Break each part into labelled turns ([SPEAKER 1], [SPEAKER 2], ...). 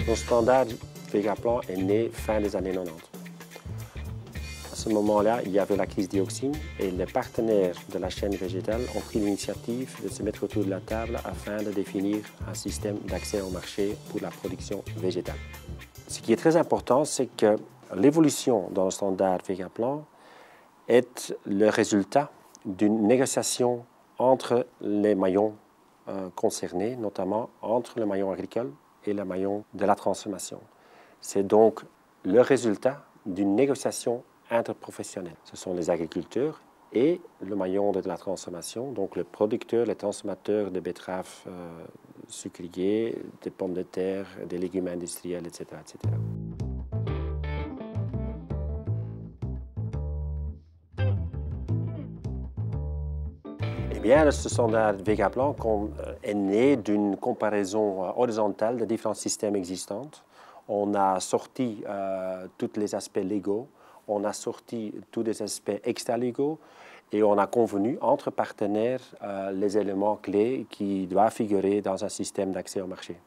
[SPEAKER 1] Nos standard Vegaplan est né fin des années 90. À ce moment-là, il y avait la crise dioxine et les partenaires de la chaîne végétale ont pris l'initiative de se mettre autour de la table afin de définir un système d'accès au marché pour la production végétale. Ce qui est très important, c'est que l'évolution dans le standard Vegaplan est le résultat d'une négociation entre les maillons concernés, notamment entre le maillon agricole et le maillon de la transformation. C'est donc le résultat d'une négociation interprofessionnelle. Ce sont les agriculteurs et le maillon de la transformation, donc le producteur, les transformateurs de betteraves sucrières, des pommes de terre, des légumes industriels, etc., etc. Eh bien, ce standard Vegaplan est né d'une comparaison horizontale de différents systèmes existants. On a sorti tous les aspects légaux, on a sorti tous les aspects extra-légaux et on a convenu entre partenaires les éléments clés qui doivent figurer dans un système d'accès au marché.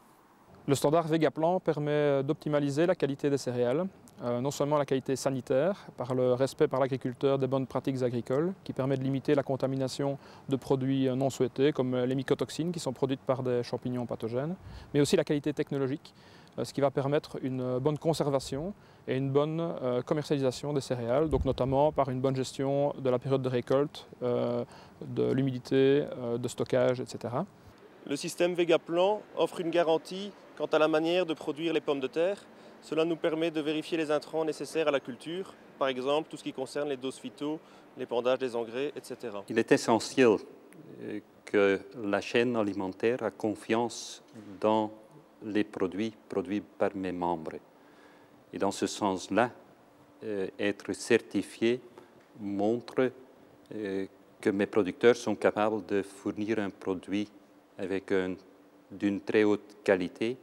[SPEAKER 2] Le standard Vegaplan permet d'optimaliser la qualité des céréales, non seulement la qualité sanitaire, par le respect par l'agriculteur des bonnes pratiques agricoles, qui permet de limiter la contamination de produits non souhaités, comme les mycotoxines qui sont produites par des champignons pathogènes, mais aussi la qualité technologique, ce qui va permettre une bonne conservation et une bonne commercialisation des céréales, donc notamment par une bonne gestion de la période de récolte, de l'humidité, de stockage, etc.
[SPEAKER 3] Le système Vegaplan offre une garantie quant à la manière de produire les pommes de terre. Cela nous permet de vérifier les intrants nécessaires à la culture, par exemple tout ce qui concerne les doses phyto, l'épandage des engrais, etc.
[SPEAKER 4] Il est essentiel que la chaîne alimentaire ait confiance dans les produits produits par mes membres. Et dans ce sens-là, être certifié montre que mes producteurs sont capables de fournir un produit avec d'une très haute qualité.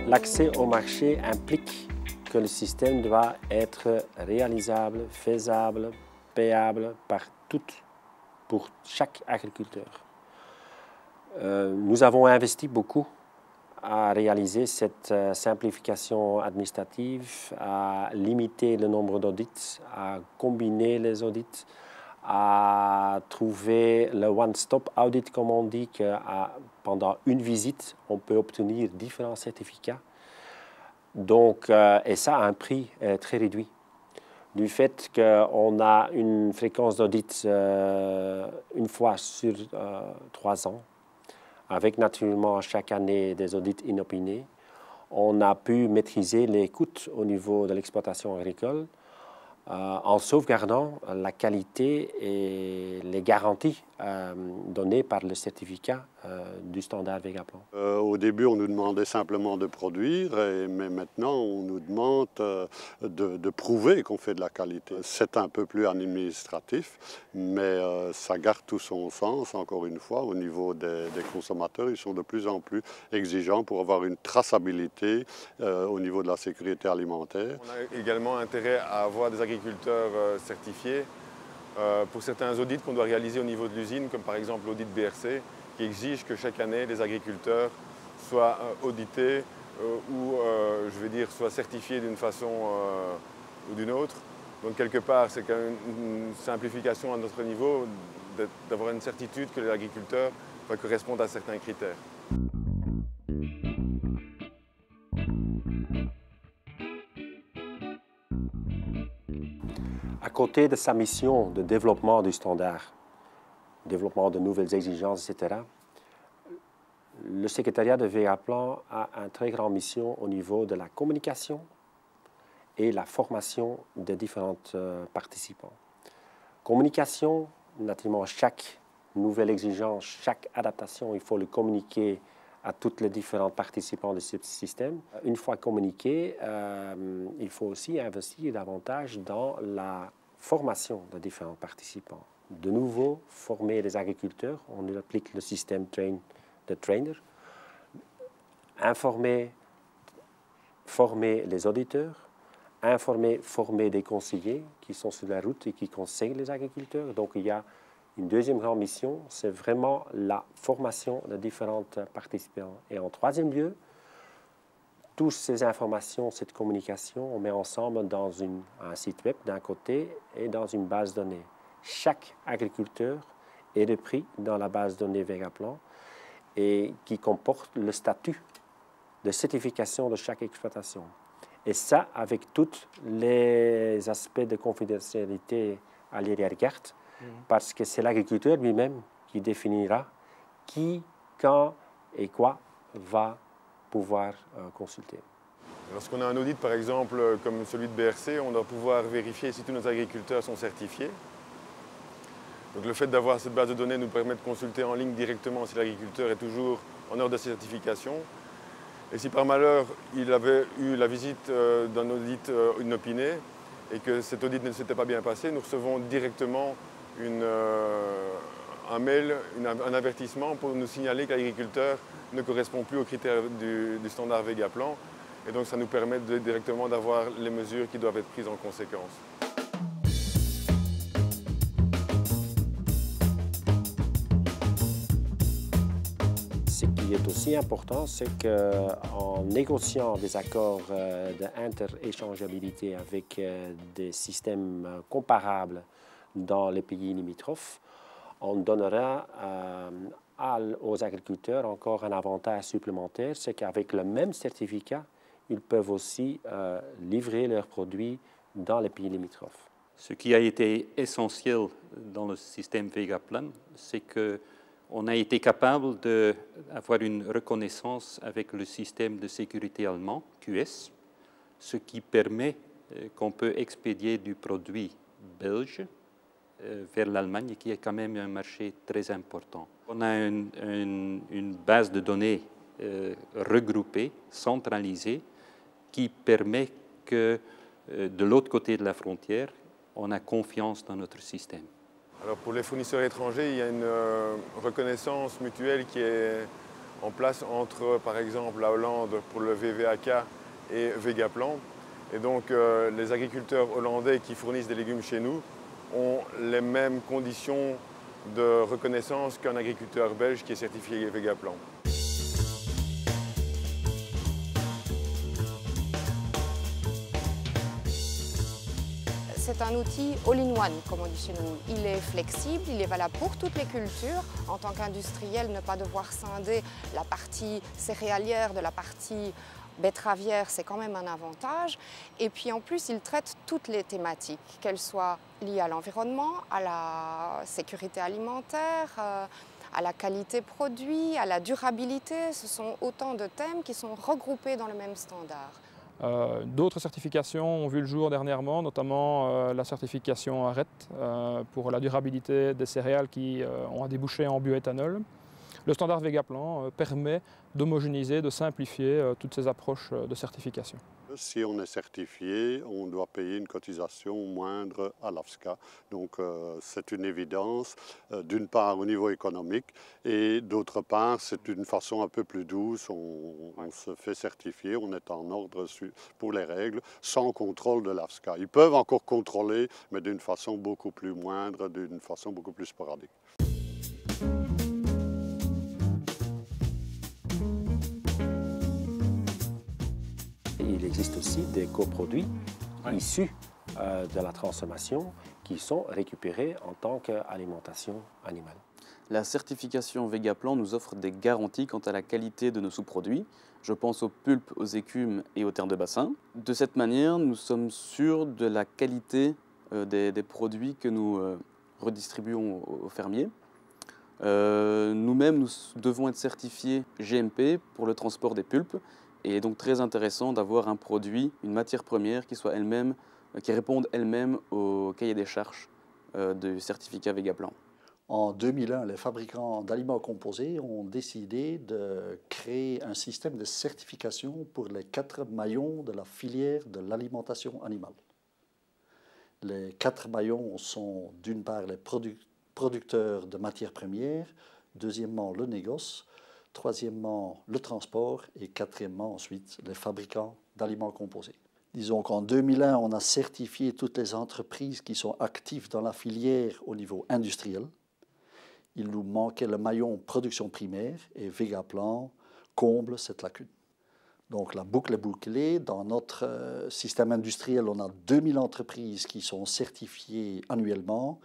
[SPEAKER 1] L'accès au marché implique que le système doit être réalisable, faisable, payable pour chaque agriculteur. Nous avons investi beaucoup à réaliser cette simplification administrative, à limiter le nombre d'audits, à combiner les audits, à trouver le one-stop audit, comme on dit, que pendant une visite, on peut obtenir différents certificats. Donc, et ça à un prix très réduit. Du fait qu'on a une fréquence d'audit une fois sur 3 ans, avec naturellement chaque année des audits inopinés, on a pu maîtriser les coûts au niveau de l'exploitation agricole en sauvegardant la qualité et les garanties données par le certificat du standard Vegaplan.
[SPEAKER 5] Au début, on nous demandait simplement de produire, mais maintenant, on nous demande de prouver qu'on fait de la qualité. C'est un peu plus administratif, mais ça garde tout son sens, encore une fois, au niveau des consommateurs. Ils sont de plus en plus exigeants pour avoir une traçabilité au niveau de la sécurité alimentaire.
[SPEAKER 6] On a également intérêt à avoir des agriculteurs certifiés pour certains audits qu'on doit réaliser au niveau de l'usine, comme par exemple l'audit BRC, qui exige que chaque année les agriculteurs soient audités ou, je veux dire, soient certifiés d'une façon ou d'une autre. Donc quelque part, c'est quand même une simplification à notre niveau d'avoir une certitude que l'agriculteur va correspondre à certains critères.
[SPEAKER 1] À côté de sa mission de développement du standard, développement de nouvelles exigences, etc., le secrétariat de Vegaplan a une très grande mission au niveau de la communication et la formation des différents participants. Communication, naturellement, chaque nouvelle exigence, chaque adaptation, il faut le communiquer à tous les différents participants de ce système. Une fois communiqué, il faut aussi investir davantage dans la formation des différents participants. De nouveau, former les agriculteurs, on applique le système train the trainer, informer, former les auditeurs, informer, former des conseillers qui sont sur la route et qui conseillent les agriculteurs. Donc il y a Une deuxième grande mission, c'est vraiment la formation de différents participants. Et en troisième lieu, toutes ces informations, cette communication, on met ensemble dans un site web d'un côté et dans une base de données. Chaque agriculteur est repris dans la base de données Vegaplan et qui comporte le statut de certification de chaque exploitation. Et ça, avec tous les aspects de confidentialité à l'arrière-garde, parce que c'est l'agriculteur lui-même qui définira qui, quand et quoi va pouvoir consulter.
[SPEAKER 6] Lorsqu'on a un audit, par exemple, comme celui de BRC, on doit pouvoir vérifier si tous nos agriculteurs sont certifiés. Donc le fait d'avoir cette base de données nous permet de consulter en ligne directement si l'agriculteur est toujours en ordre de certification. Et si par malheur il avait eu la visite d'un audit inopiné et que cet audit ne s'était pas bien passé, nous recevons directement un mail, un avertissement pour nous signaler que l'agriculteur ne correspond plus aux critères du standard Vegaplan. Et donc ça nous permet directement d'avoir les mesures qui doivent être prises en conséquence.
[SPEAKER 1] Ce qui est aussi important, c'est qu'en négociant des accords d'interéchangeabilité avec des systèmes comparables dans les pays limitrophes, on donnera aux agriculteurs encore un avantage supplémentaire, c'est qu'avec le même certificat, ils peuvent aussi livrer leurs produits dans les pays limitrophes.
[SPEAKER 4] Ce qui a été essentiel dans le système Vegaplan, c'est qu'on a été capable d'avoir une reconnaissance avec le système de sécurité allemand, QS, ce qui permet qu'on peut expédier du produit belge vers l'Allemagne, qui est quand même un marché très important. On a une base de données regroupée, centralisée, qui permet que de l'autre côté de la frontière, on a confiance dans notre système.
[SPEAKER 6] Alors pour les fournisseurs étrangers, il y a une reconnaissance mutuelle qui est en place entre, par exemple, la Hollande pour le VVAK et Vegaplan. Et donc les agriculteurs hollandais qui fournissent des légumes chez nous ont les mêmes conditions de reconnaissance qu'un agriculteur belge qui est certifié Vegaplan.
[SPEAKER 7] C'est un outil all-in-one, comme on dit chez nous. Il est flexible, il est valable pour toutes les cultures. En tant qu'industriel, ne pas devoir scinder la partie céréalière de la partie betteravière, c'est quand même un avantage. Et puis en plus, il traite toutes les thématiques, qu'elles soient liées à l'environnement, à la sécurité alimentaire, à la qualité produit, à la durabilité. Ce sont autant de thèmes qui sont regroupés dans le même standard.
[SPEAKER 2] D'autres certifications ont vu le jour dernièrement, notamment la certification ARET pour la durabilité des céréales qui ont un débouché en bioéthanol. Le standard Vegaplan permet d'homogénéiser, de simplifier toutes ces approches de certification.
[SPEAKER 5] Si on est certifié, on doit payer une cotisation moindre à l'AFSCA. Donc c'est une évidence, d'une part au niveau économique et d'autre part c'est une façon un peu plus douce. On se fait certifier, on est en ordre pour les règles, sans contrôle de l'AFSCA. Ils peuvent encore contrôler, mais d'une façon beaucoup plus moindre, d'une façon beaucoup plus sporadique.
[SPEAKER 1] Il existe aussi des coproduits issus de la transformation qui sont récupérés en tant qu'alimentation animale.
[SPEAKER 8] La certification Vegaplan nous offre des garanties quant à la qualité de nos sous-produits. Je pense aux pulpes, aux écumes et aux terres de bassin. De cette manière, nous sommes sûrs de la qualité des produits que nous redistribuons aux fermiers. Nous-mêmes, nous devons être certifiés GMP pour le transport des pulpes. Et il est donc très intéressant d'avoir un produit, une matière première qui soit elle-même, qui réponde elle-même au cahier des charges du certificat Vegaplan.
[SPEAKER 9] En 2001, les fabricants d'aliments composés ont décidé de créer un système de certification pour les 4 maillons de la filière de l'alimentation animale. Les 4 maillons sont d'une part les producteurs de matières premières, deuxièmement le négoce, troisièmement le transport et quatrièmement ensuite les fabricants d'aliments composés. Disons qu'en 2001, on a certifié toutes les entreprises qui sont actives dans la filière au niveau industriel. Il nous manquait le maillon production primaire et Vegaplan comble cette lacune. Donc la boucle est bouclée. Dans notre système industriel, on a 2000 entreprises qui sont certifiées annuellement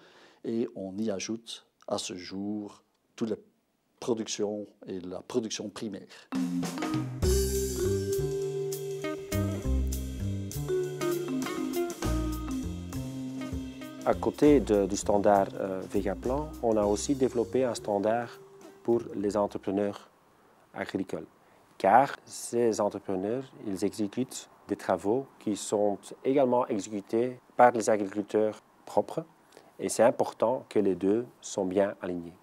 [SPEAKER 9] et on y ajoute à ce jour toutes les productions et la production primaire.
[SPEAKER 1] À côté du standard Vegaplan, on a aussi développé un standard pour les entrepreneurs agricoles. Car ces entrepreneurs, ils exécutent des travaux qui sont également exécutés par les agriculteurs propres. Et c'est important que les deux sont bien alignés.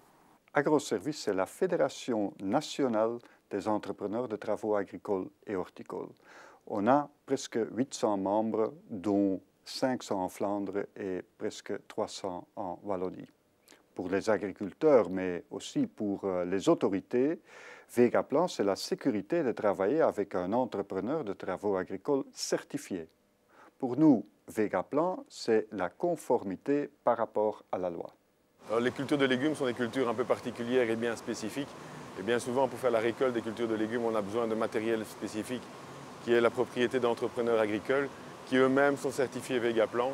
[SPEAKER 10] AgroService, c'est la Fédération nationale des entrepreneurs de travaux agricoles et horticoles. On a presque 800 membres, dont 500 en Flandre et presque 300 en Wallonie. Pour les agriculteurs, mais aussi pour les autorités, Vegaplan, c'est la sécurité de travailler avec un entrepreneur de travaux agricoles certifié. Pour nous, Vegaplan, c'est la conformité par rapport à la loi.
[SPEAKER 6] Alors, les cultures de légumes sont des cultures un peu particulières et bien spécifiques. Et bien souvent, pour faire la récolte des cultures de légumes, on a besoin de matériel spécifique qui est la propriété d'entrepreneurs agricoles qui eux-mêmes sont certifiés Vegaplan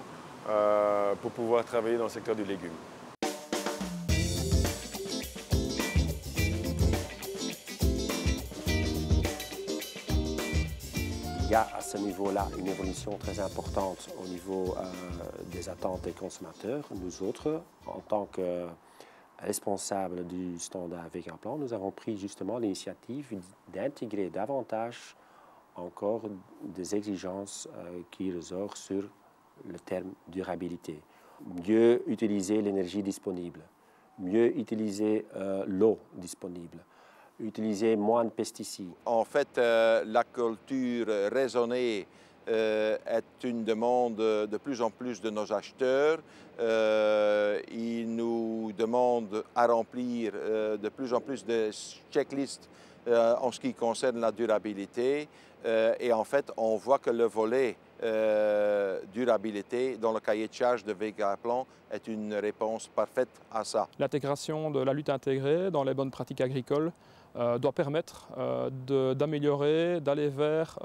[SPEAKER 6] pour pouvoir travailler dans le secteur du légume.
[SPEAKER 1] Il y a à ce niveau-là une évolution très importante au niveau des attentes des consommateurs. Nous autres, en tant que responsables du standard Vegaplan, nous avons pris justement l'initiative d'intégrer davantage encore des exigences qui ressortent sur le terme durabilité. Mieux utiliser l'énergie disponible, mieux utiliser l'eau disponible, utiliser moins de pesticides.
[SPEAKER 11] En fait, la culture raisonnée est une demande de plus en plus de nos acheteurs. Ils nous demandent à remplir de plus en plus de checklists en ce qui concerne la durabilité. Et en fait, on voit que le volet durabilité dans le cahier de charge de Vegaplan est une réponse parfaite à ça.
[SPEAKER 2] L'intégration de la lutte intégrée dans les bonnes pratiques agricoles doit permettre d'améliorer, d'aller vers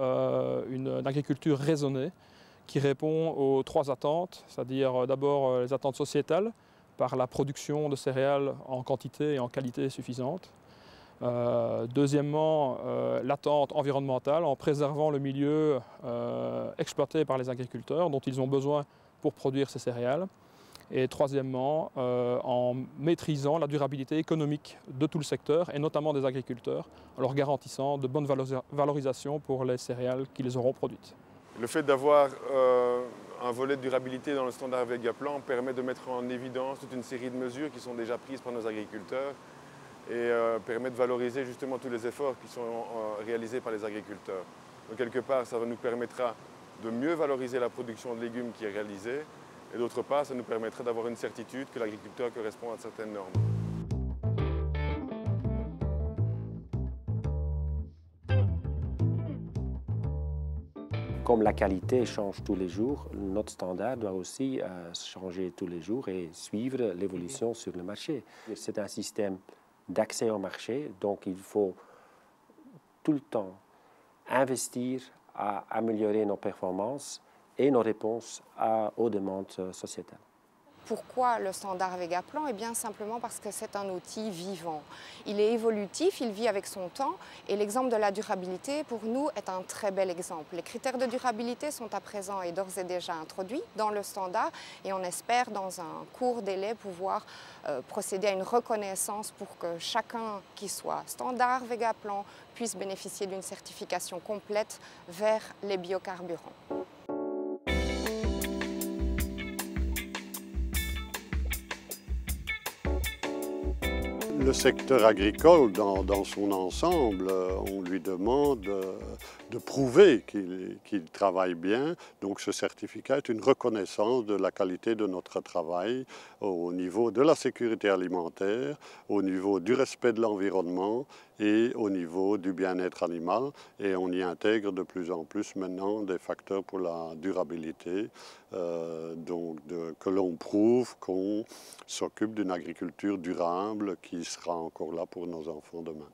[SPEAKER 2] une agriculture raisonnée qui répond aux trois attentes, c'est-à-dire d'abord les attentes sociétales par la production de céréales en quantité et en qualité suffisante. Deuxièmement, l'attente environnementale en préservant le milieu exploité par les agriculteurs dont ils ont besoin pour produire ces céréales. Et troisièmement, en maîtrisant la durabilité économique de tout le secteur et notamment des agriculteurs, en leur garantissant de bonnes valorisations pour les céréales qu'ils auront produites.
[SPEAKER 6] Le fait d'avoir un volet de durabilité dans le standard Vegaplan permet de mettre en évidence toute une série de mesures qui sont déjà prises par nos agriculteurs et permet de valoriser justement tous les efforts qui sont réalisés par les agriculteurs. Donc quelque part, ça nous permettra de mieux valoriser la production de légumes qui est réalisée et d'autre part, ça nous permettra d'avoir une certitude que l'agriculteur correspond à certaines normes.
[SPEAKER 1] Comme la qualité change tous les jours, notre standard doit aussi changer tous les jours et suivre l'évolution sur le marché. C'est un système d'accès au marché, donc il faut tout le temps investir à améliorer nos performances et nos réponses aux demandes sociétales.
[SPEAKER 7] Pourquoi le standard Vegaplan? Eh bien simplement parce que c'est un outil vivant. Il est évolutif, il vit avec son temps et l'exemple de la durabilité pour nous est un très bel exemple. Les critères de durabilité sont à présent et d'ores et déjà introduits dans le standard et on espère dans un court délai pouvoir procéder à une reconnaissance pour que chacun qui soit standard Vegaplan puisse bénéficier d'une certification complète vers les biocarburants.
[SPEAKER 5] Le secteur agricole, dans son ensemble, on lui demande de prouver qu'il travaille bien. Donc ce certificat est une reconnaissance de la qualité de notre travail au niveau de la sécurité alimentaire, au niveau du respect de l'environnement et au niveau du bien-être animal. Et on y intègre de plus en plus maintenant des facteurs pour la durabilité, que l'on prouve qu'on s'occupe d'une agriculture durable qui sera encore là pour nos enfants demain.